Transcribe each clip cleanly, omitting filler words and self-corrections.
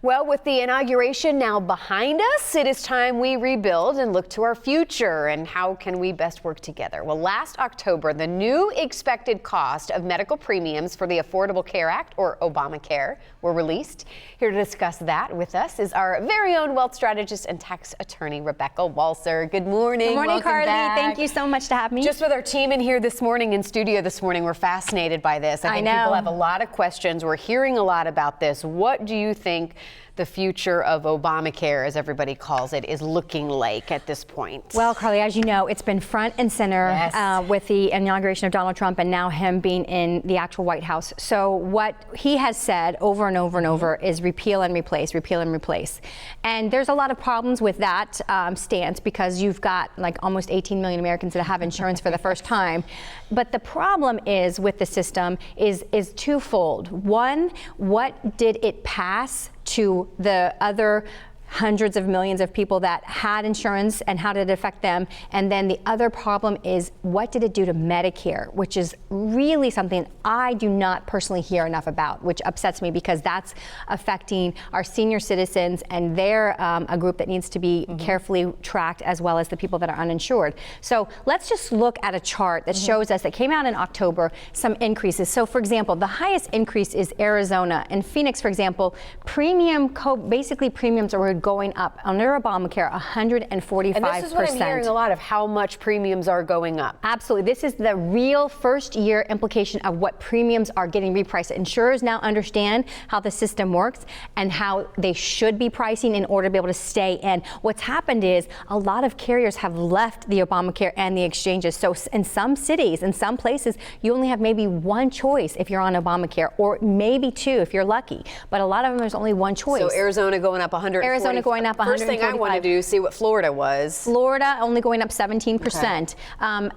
Well, with the inauguration now behind us, it is time we rebuild and look to our future and how can we best work together. Well, last October, the new expected cost of medical premiums for the Affordable Care Act, or Obamacare, were released. Here to discuss that with us is our very own wealth strategist and tax attorney, Rebecca Walser. Good morning. Good morning, Welcome Carly. back. Thank you so much to have me. Just with our team in here this morning, in studio this morning, we're fascinated by this. I think people have a lot of questions. We're hearing a lot about this. What do you think the future of Obamacare, as everybody calls it, is looking like at this point? Well, Carly, as you know, it's been front and center with the inauguration of Donald Trump and now him being in the actual White House. So what he has said over and over and over is repeal and replace, repeal and replace. And there's a lot of problems with that stance because you've got like almost 18 million Americans that have insurance for the first time. But the problem is with the system is twofold. One, what did it pass to the other hundreds of millions of people that had insurance and how did it affect them? And then the other problem is what did it do to Medicare, which is really something I do not personally hear enough about, which upsets me because that's affecting our senior citizens and they're a group that needs to be carefully tracked as well as the people that are uninsured. So let's just look at a chart that shows us that came out in October some increases. So for example, the highest increase is Arizona. In Phoenix, for example, basically premiums are going up under Obamacare 145%. And this is what I'm hearing a lot of, how much premiums are going up. Absolutely. This is the real first year implication of what premiums are getting repriced. Insurers now understand how the system works and how they should be pricing in order to be able to stay in. What's happened is a lot of carriers have left the Obamacare and the exchanges. So in some cities, in some places, you only have maybe one choice if you're on Obamacare, or maybe two if you're lucky. But a lot of them, there's only one choice. So Arizona going up 145. Arizona going up 145. First thing I want to do is see what Florida was. Florida only going up 17%. Okay.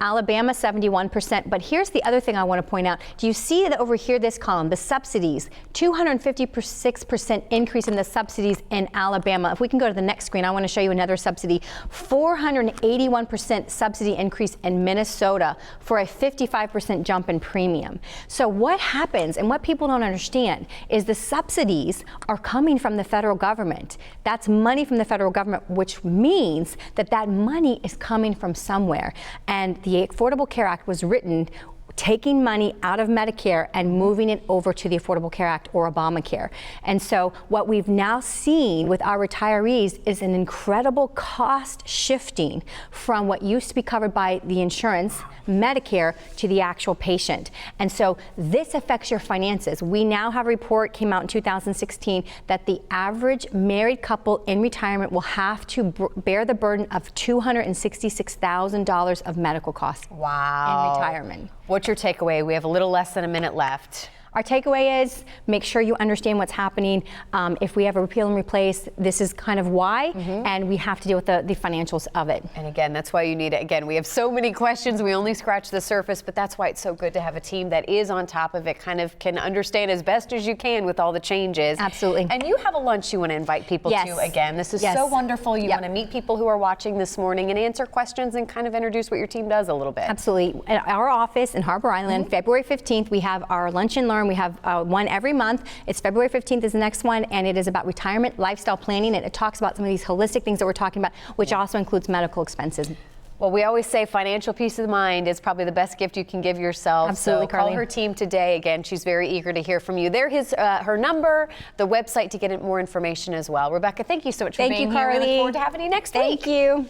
Alabama 71%. But here's the other thing I want to point out. Do you see that over here, this column, the subsidies, 256% increase in the subsidies in Alabama. If we can go to the next screen, I want to show you another subsidy. 481% subsidy increase in Minnesota for a 55% jump in premium. So what happens, and what people don't understand, is the subsidies are coming from the federal government. That's money from the federal government, which means that that money is coming from somewhere. And the Affordable Care Act was written taking money out of Medicare and moving it over to the Affordable Care Act, or Obamacare. And so what we've now seen with our retirees is an incredible cost shifting from what used to be covered by the insurance, Medicare, to the actual patient. And so this affects your finances. We now have a report, came out in 2016, that the average married couple in retirement will have to bear the burden of $266,000 of medical costs in retirement. What's your takeaway? We have a little less than a minute left. Our takeaway is make sure you understand what's happening. If we have a repeal and replace, this is kind of why, and we have to deal with the financials of it. And again, that's why you need it. Again, we have so many questions. We only scratch the surface, but that's why it's so good to have a team that is on top of it, kind of can understand as best as you can with all the changes. Absolutely. And you have a lunch you want to invite people to again. This is so wonderful. You want to meet people who are watching this morning and answer questions and kind of introduce what your team does a little bit. Absolutely. At our office in Harbor Island, February 15th, we have our Lunch and Learn. We have one every month. It's February 15th is the next one, and it is about retirement lifestyle planning, and it talks about some of these holistic things that we're talking about, which also includes medical expenses. Well, we always say financial peace of mind is probably the best gift you can give yourself. Absolutely, so call Carly. her team today. Again, she's very eager to hear from you. There's her number, the website to get more information as well. Rebecca, thank you so much for being here. Carly. We look forward to having you next week. Thank you.